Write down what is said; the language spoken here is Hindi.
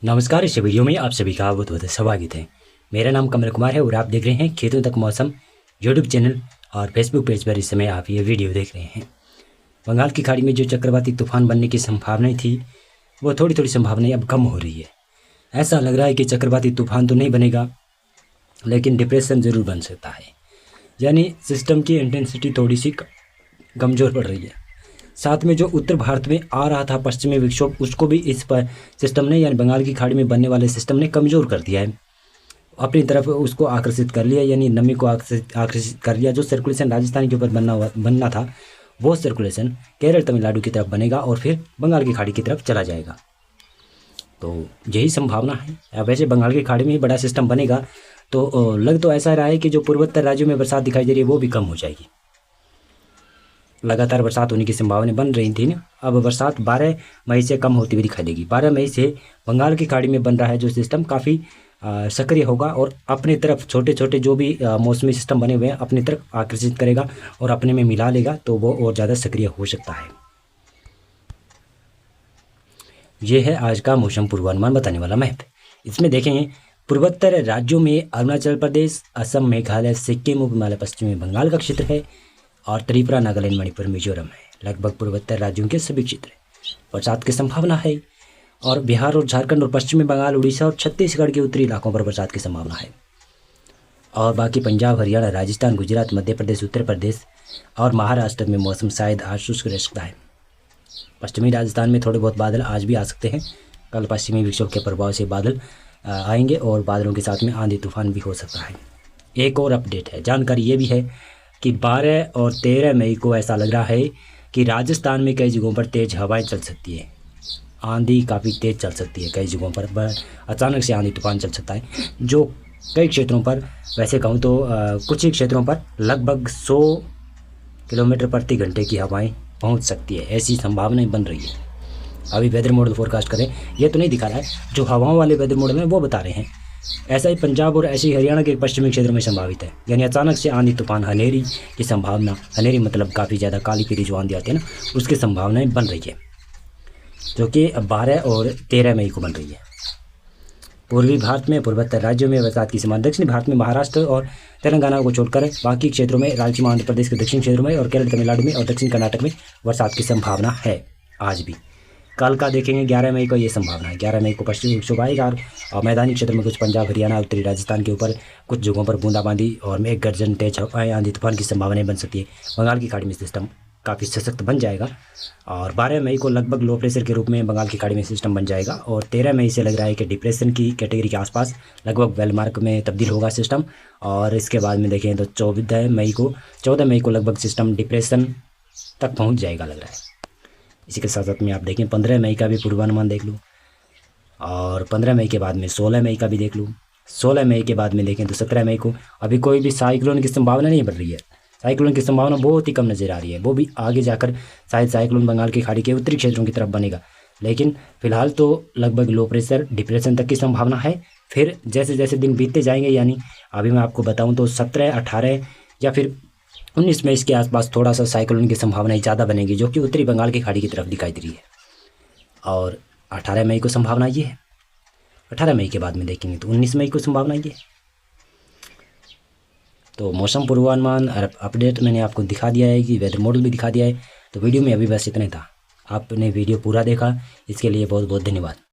नमस्कार। इस वीडियो में आप सभी का बहुत बहुत स्वागत है। मेरा नाम कमल कुमार है और आप देख रहे हैं खेतों तक मौसम यूट्यूब चैनल और फेसबुक पेज पर। इस समय आप ये वीडियो देख रहे हैं। बंगाल की खाड़ी में जो चक्रवाती तूफान बनने की संभावनाएं थी वो थोड़ी थोड़ी संभावनाएं अब कम हो रही है। ऐसा लग रहा है कि चक्रवाती तूफान तो नहीं बनेगा लेकिन डिप्रेशन ज़रूर बन सकता है, यानी सिस्टम की इंटेंसिटी थोड़ी सी कमज़ोर पड़ रही है। साथ में जो उत्तर भारत में आ रहा था पश्चिमी विक्षोभ, उसको भी इस पर सिस्टम ने यानी बंगाल की खाड़ी में बनने वाले सिस्टम ने कमज़ोर कर दिया है, अपनी तरफ उसको आकर्षित कर लिया, यानी नमी को आकर्षित कर लिया। जो सर्कुलेशन राजस्थान के ऊपर बनना था वो सर्कुलेशन केरल तमिलनाडु की तरफ बनेगा और फिर बंगाल की खाड़ी की तरफ चला जाएगा। तो यही संभावना है। वैसे बंगाल की खाड़ी में ही बड़ा सिस्टम बनेगा तो लग तो ऐसा रहा है कि जो पूर्वोत्तर राज्यों में बरसात दिखाई दे रही है वो भी कम हो जाएगी। लगातार बरसात होने की संभावना बन रही थी ना, अब बरसात 12 मई से कम होती हुई दिखाई देगी। 12 मई से बंगाल की खाड़ी में बन रहा है जो सिस्टम काफ़ी सक्रिय होगा और अपनी तरफ छोटे छोटे जो भी मौसमी सिस्टम बने हुए हैं अपनी तरफ आकर्षित करेगा और अपने में मिला लेगा, तो वो और ज़्यादा सक्रिय हो सकता है। ये है आज का मौसम पूर्वानुमान बताने वाला मैप। इसमें देखेंगे पूर्वोत्तर राज्यों में अरुणाचल प्रदेश, असम, मेघालय, सिक्किम, उप हिमालय, पश्चिमी बंगाल का क्षेत्र है और त्रिपुरा, नागालैंड, मणिपुर, मिजोरम है। लगभग पूर्वोत्तर राज्यों के सभी क्षेत्र बरसात की संभावना है और बिहार और झारखंड और पश्चिमी बंगाल, उड़ीसा और छत्तीसगढ़ के उत्तरी इलाकों पर बरसात की संभावना है। और बाकी पंजाब, हरियाणा, राजस्थान, गुजरात, मध्य प्रदेश, उत्तर प्रदेश और महाराष्ट्र में मौसम शायद आज शुष्क रह सकता है। पश्चिमी राजस्थान में थोड़े बहुत बादल आज भी आ सकते हैं। कल पश्चिमी विक्षोभ के प्रभाव से बादल आएंगे और बादलों के साथ में आंधी तूफान भी हो सकता है। एक और अपडेट है, जानकारी ये भी है कि 12 और 13 मई को ऐसा लग रहा है कि राजस्थान में कई जगहों पर तेज़ हवाएं चल सकती है। आंधी काफ़ी तेज़ चल सकती है, कई जगहों पर अचानक से आंधी तूफान चल सकता है। जो कई क्षेत्रों पर, वैसे कहूँ तो कुछ ही क्षेत्रों पर लगभग 100 किलोमीटर प्रति घंटे की हवाएं पहुंच सकती है, ऐसी संभावनाएं बन रही है। अभी वेदर मॉडल फोरकास्ट करें, ये तो नहीं दिखा रहा है, जो हवाओं वाले वेदर मॉडल हैं वो बता रहे हैं। ऐसा ही पंजाब और ऐसे ही हरियाणा के पश्चिमी क्षेत्रों में संभावित है, यानी अचानक से आंधी तूफान, हनेरी की संभावना। हनेरी मतलब काफ़ी ज़्यादा काली पीली जो आंधी आती है ना, उसकी संभावनाएं बन रही है, जो कि 12 और 13 मई को बन रही है। पूर्वी भारत में पूर्वोत्तर राज्यों में बरसात की संभावना। दक्षिणी भारत में महाराष्ट्र और तेलंगाना को छोड़कर बाकी क्षेत्रों में, राजस्थान, आंध्र प्रदेश के दक्षिण क्षेत्रों में और केरल तमिलनाडु में और दक्षिण कर्नाटक में बरसात की संभावना है आज भी। कल का देखेंगे 11 मई को ये संभावना है। 11 मई को पश्चिमी विक्षोभ आएगा और मैदानी क्षेत्र में कुछ पंजाब, हरियाणा, उत्तरी राजस्थान के ऊपर कुछ जगहों पर बूंदाबांदी और मेघ गर्जन, तेज हवाएं, आंधी तूफान की संभावनाएं बन सकती है। बंगाल की खाड़ी में सिस्टम काफ़ी सशक्त बन जाएगा और 12 मई को लगभग लो प्रेशर के रूप में बंगाल की खाड़ी में सिस्टम बन जाएगा और 13 मई से लग रहा है कि डिप्रेशन की कैटेगरी के आसपास लगभग वेलमार्क में तब्दील होगा सिस्टम। और इसके बाद में देखें तो 14 मई को लगभग सिस्टम डिप्रेशन तक पहुँच जाएगा लग रहा है। इसी के साथ साथ में आप देखें 15 मई का भी पूर्वानुमान देख लूँ और 15 मई के बाद में 16 मई का भी देख लूँ। 16 मई के बाद में देखें तो 17 मई को अभी कोई भी साइक्लोन की संभावना नहीं बढ़ रही है। साइक्लोन की संभावना बहुत ही कम नज़र आ रही है, वो भी आगे जाकर शायद साइक्लोन बंगाल की खाड़ी के उत्तरी क्षेत्रों की तरफ बनेगा, लेकिन फिलहाल तो लगभग लो प्रेशर डिप्रेशन तक की संभावना है। फिर जैसे जैसे दिन बीतते जाएंगे, यानी अभी मैं आपको बताऊँ तो 17, 18 या फिर 19 मई के आसपास थोड़ा सा साइक्लोन की संभावनाएं ज़्यादा बनेगी, जो कि उत्तरी बंगाल की खाड़ी की तरफ दिखाई दे रही है। और 18 मई को संभावना ये है। 18 मई के बाद में देखेंगे तो 19 मई को संभावना ये है। तो मौसम पूर्वानुमान अपडेट मैंने आपको दिखा दिया है कि वेदर मॉडल भी दिखा दिया है। तो वीडियो में अभी बस इतना ही था। आपने वीडियो पूरा देखा, इसके लिए बहुत बहुत धन्यवाद।